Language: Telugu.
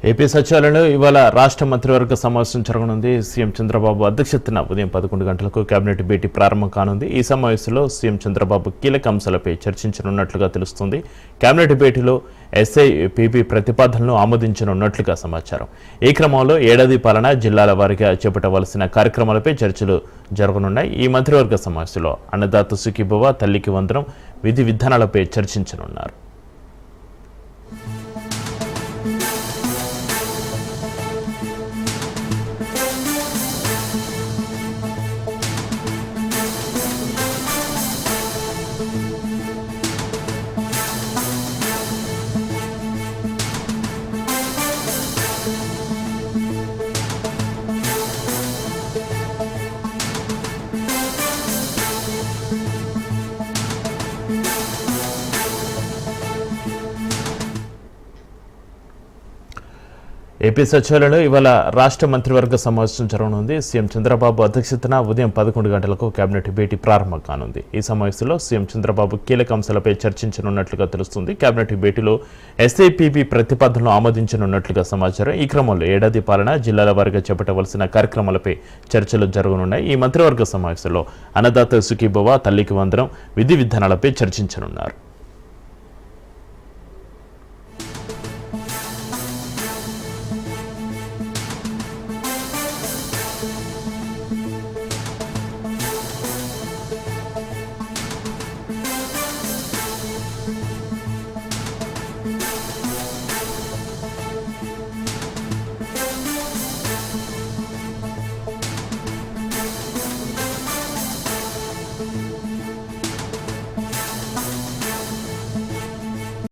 ఏపీ సచివాలయంలో ఇవాళ రాష్ట్ర మంత్రివర్గ సమావేశం జరగనుంది. సీఎం చంద్రబాబు అధ్యక్షతన ఉదయం 11 గంటలకు కేబినెట్ భేటీ ప్రారంభం కానుంది. ఈ సమావేశంలో సీఎం చంద్రబాబు కీలక అంశాలపై చర్చించనున్నట్లుగా తెలుస్తుంది. కేబినెట్ భేటీలో ఎస్ఐపిబి ప్రతిపాదనలను ఆమోదించనున్నట్లుగా సమాచారం. ఈ క్రమంలో ఏడాది పాలన జిల్లాల వారీగా చేపట్టవలసిన కార్యక్రమాలపై చర్చలు జరగనున్నాయి. ఈ మంత్రివర్గ సమావేశంలో అన్నదాత సుఖీభవ, తల్లికి వందనం, విధి విధానాలపై చర్చించనున్నారు. ఏపీ సచివాలయంలో ఇవాళ రాష్ట్ర మంత్రివర్గ సమావేశం జరగనుంది. సీఎం చంద్రబాబు అధ్యక్షతన ఉదయం 11 గంటలకు కేబినెట్ భేటీ ప్రారంభం కానుంది. ఈ సమావేశంలో సీఎం చంద్రబాబు కీలక అంశాలపై చర్చించనున్నట్లుగా తెలుస్తుంది. కేబినెట్ భేటీలో ఎస్ఐపిబి ప్రతిపాదనలు ఆమోదించనున్నట్లుగా సమాచారం. ఈ క్రమంలో ఏడాది పాలన జిల్లాల వారీగా చేపట్టవలసిన కార్యక్రమాలపై చర్చలు జరగనున్నాయి. ఈ మంత్రివర్గ సమావేశంలో అన్నదాత సుఖీభవ, తల్లికి వందనం, విధి విధానాలపై చర్చించనున్నారు.